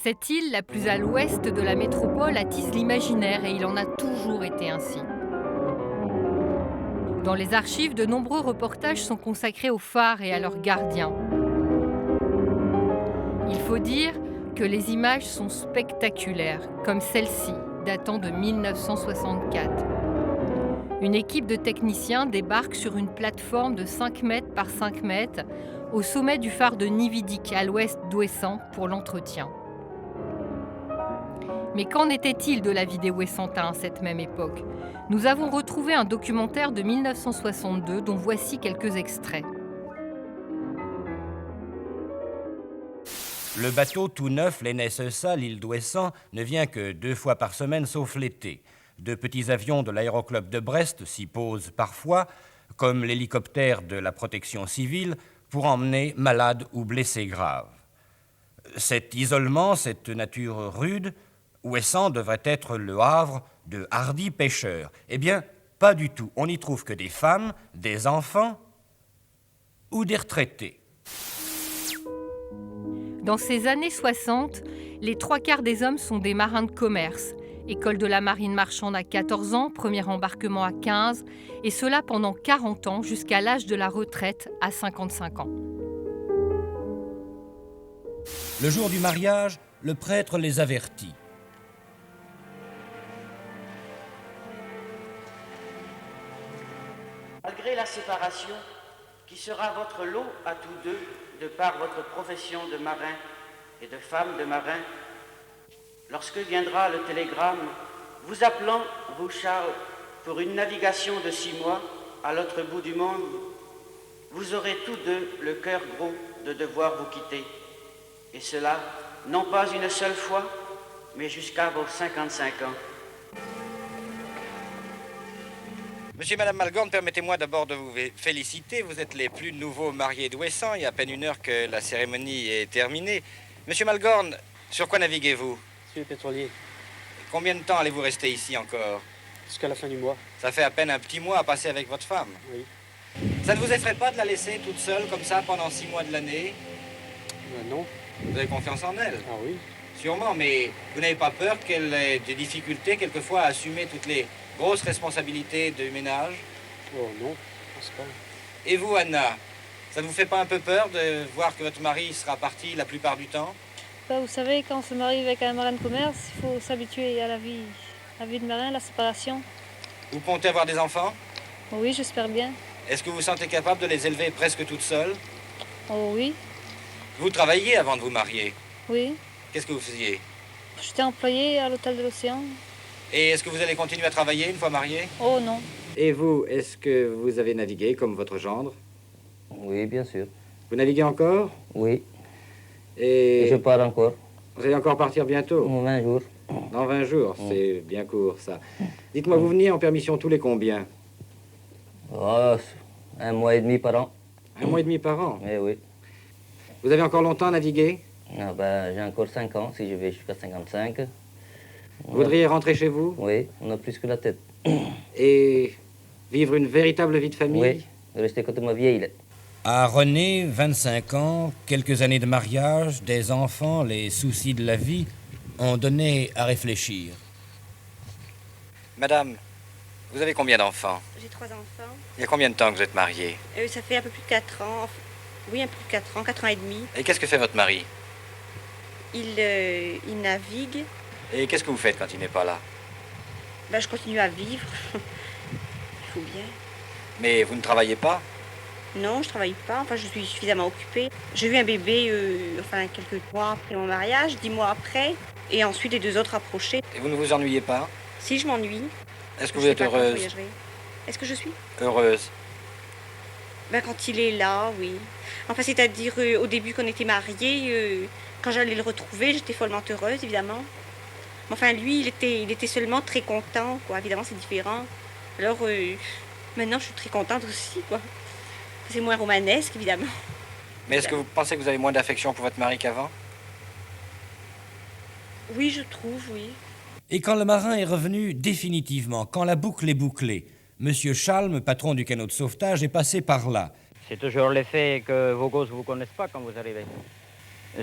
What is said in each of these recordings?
Cette île, la plus à l'ouest de la métropole, attise l'imaginaire et il en a toujours été ainsi. Dans les archives, de nombreux reportages sont consacrés aux phares et à leurs gardiens. Il faut dire que les images sont spectaculaires, comme celle-ci, datant de 1964. Une équipe de techniciens débarque sur une plateforme de 5 mètres par 5 mètres au sommet du phare de Nividic, à l'ouest d'Ouessant, pour l'entretien. Mais qu'en était-il de la vie des Ouessantins à cette même époque ? Nous avons retrouvé un documentaire de 1962 dont voici quelques extraits. Le bateau tout neuf, l'NSSA, l'île d'Ouessant, ne vient que 2 fois par semaine, sauf l'été. 2 petits avions de l'aéroclub de Brest s'y posent parfois, comme l'hélicoptère de la protection civile, pour emmener malades ou blessés graves. Cet isolement, cette nature rude, Ouessant devrait être le havre de hardis pêcheurs. Eh bien, pas du tout. On n'y trouve que des femmes, des enfants ou des retraités. Dans ces années 60, les 3/4 des hommes sont des marins de commerce. École de la marine marchande à 14 ans, premier embarquement à 15, et cela pendant 40 ans jusqu'à l'âge de la retraite à 55 ans. Le jour du mariage, le prêtre les avertit. Malgré la séparation, qui sera votre lot à tous deux, de par votre profession de marin et de femme de marin, lorsque viendra le télégramme, vous appelant, vous Charles, pour une navigation de 6 mois à l'autre bout du monde, vous aurez tous deux le cœur gros de devoir vous quitter. Et cela, non pas une seule fois, mais jusqu'à vos 55 ans. Monsieur et Madame Malgorn, permettez-moi d'abord de vous féliciter. Vous êtes les plus nouveaux mariés d'Ouessant. Il y a à peine 1 heure que la cérémonie est terminée. Monsieur Malgorn, sur quoi naviguez-vous? Sur le pétrolier. Combien de temps allez-vous rester ici encore? Jusqu'à la fin du mois. Ça fait à peine un petit mois à passer avec votre femme. Oui. Ça ne vous effraie pas de la laisser toute seule comme ça pendant 6 mois de l'année? Non. Vous avez confiance en elle? Ah oui. Sûrement, mais vous n'avez pas peur qu'elle ait des difficultés quelquefois à assumer toutes les grosses responsabilités du ménage? Oh non, je pense pas. Et vous, Anna, ça ne vous fait pas un peu peur de voir que votre mari sera parti la plupart du temps? Bah, vous savez, quand on se marie avec un marin de commerce, il faut s'habituer à la vie de marin, la séparation. Vous comptez avoir des enfants? Oh oui, j'espère bien. Est-ce que vous vous sentez capable de les élever presque toute seule? Oh oui, Vous travailliez avant de vous marier. oui. Qu'est-ce que vous faisiez? J'étais employée à l'hôtel de l'Océan. Et est-ce que vous allez continuer à travailler une fois marié? Oh non. Et vous, est-ce que vous avez navigué comme votre gendre? Oui, bien sûr. Vous naviguez encore? Oui. Et Et je pars encore. vous allez encore partir bientôt? Dans 20 jours. Dans 20 jours, c'est bien court ça. Dites-moi, vous veniez en permission tous les combien? Oh, 1 mois et demi par an. 1 mois et demi par an? Eh oui. Vous avez encore longtemps navigué? Ah ben, j'ai encore 5 ans, si je vais jusqu'à 55. Vous voudriez rentrer chez vous? Oui, on a plus que la tête. Et vivre une véritable vie de famille? Oui, rester côté ma vieille, là. À René, 25 ans, quelques années de mariage, des enfants, les soucis de la vie ont donné à réfléchir. Madame, vous avez combien d'enfants? J'ai 3 enfants. Il y a combien de temps que vous êtes mariée? Ça fait un peu plus de 4 ans. Oui, un peu plus de 4 ans, 4 ans et demi. Et qu'est-ce que fait votre mari? Il navigue. Et qu'est-ce que vous faites quand il n'est pas là? Ben, je continue à vivre. Il faut bien. Mais vous ne travaillez pas? Non, je travaille pas. Enfin, je suis suffisamment occupée. J'ai eu un bébé, quelques mois après mon mariage, 10 mois après. Et ensuite, les 2 autres approchés. Et vous ne vous ennuyez pas? Si, je m'ennuie. Est-ce que Je vous sais êtes pas quand je heureuse? voyagerai. Est-ce que je suis? Heureuse. Ben, quand il est là, oui. Enfin, c'est-à-dire, au début, quand on était mariés, quand j'allais le retrouver, j'étais follement heureuse, évidemment. Mais enfin, lui, il était seulement très content, quoi. Évidemment, c'est différent. Alors, maintenant, je suis très contente aussi, quoi. C'est moins romanesque, évidemment. Mais est-ce que vous pensez que vous avez moins d'affection pour votre mari qu'avant? Oui, je trouve, oui. Et quand le marin est revenu définitivement, quand la boucle est bouclée, Monsieur Chalme, patron du canot de sauvetage, est passé par là. C'est toujours l'effet que vos gosses ne vous connaissent pas quand vous arrivez.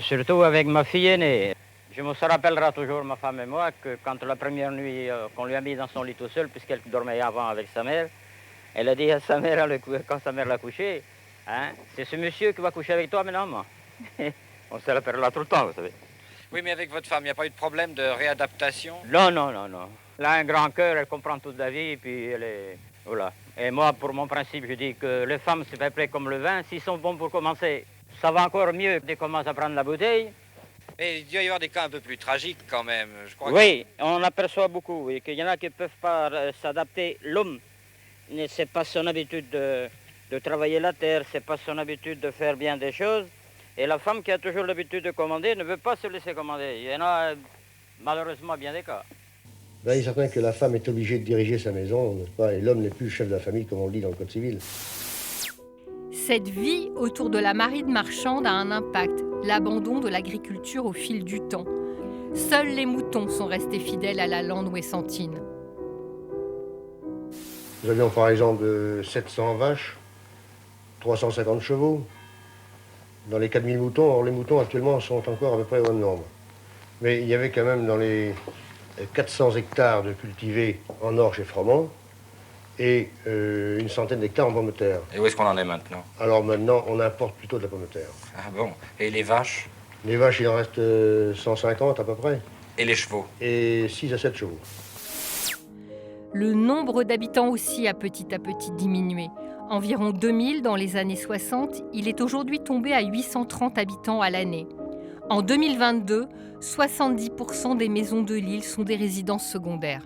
Surtout avec ma fille aînée. Je me rappellera toujours, ma femme et moi, que quand la première nuit qu'on lui a mis dans son lit tout seul, puisqu'elle dormait avant avec sa mère, elle a dit à sa mère, quand sa mère l'a couché, hein, c'est ce monsieur qui va coucher avec toi maintenant, moi. On se rappellera tout le temps, vous savez. Oui, mais avec votre femme, il n'y a pas eu de problème de réadaptation? Non, non, non, non. Elle a un grand cœur, elle comprend toute la vie, et puis elle est... Voilà. Et moi, pour mon principe, je dis que les femmes, c'est à peu près comme le vin. S'ils sont bons pour commencer, ça va encore mieux dès qu'on commence à prendre la bouteille. Mais il doit y avoir des cas un peu plus tragiques quand même, je crois. Oui, on aperçoit beaucoup, oui, qu'il y en a qui ne peuvent pas s'adapter. L'homme, c'est pas son habitude de travailler la terre, c'est pas son habitude de faire bien des choses. Et la femme qui a toujours l'habitude de commander ne veut pas se laisser commander. Il y en a malheureusement bien des cas. Ben, il est certain que la femme est obligée de diriger sa maison, n'est-ce pas? Et l'homme n'est plus chef de la famille, comme on le dit dans le Code civil. Cette vie autour de la marine marchande a un impact, l'abandon de l'agriculture au fil du temps. Seuls les moutons sont restés fidèles à la lande ouessantine. Nous avions par exemple 700 vaches, 350 chevaux. Dans les 4000 moutons, or les moutons actuellement sont encore à peu près au même nombre. Mais il y avait quand même dans les 400 hectares de cultivés en orge et froment et une centaine d'hectares en pommes de terre. Et où est-ce qu'on en est maintenant? Alors maintenant, on importe plutôt de la pomme de terre. Ah bon? Et les vaches? Les vaches, il en reste 150 à peu près. Et les chevaux? Et 6 à 7 chevaux. Le nombre d'habitants aussi a petit diminué. Environ 2000 dans les années 60, il est aujourd'hui tombé à 830 habitants à l'année. En 2022, 70% des maisons de l'île sont des résidences secondaires.